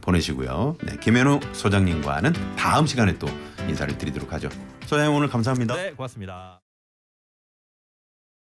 보내시고요. 네, 김현우 소장님과는 다음 시간에 또 인사를 드리도록 하죠. 소장님 오늘 감사합니다. 네, 고맙습니다.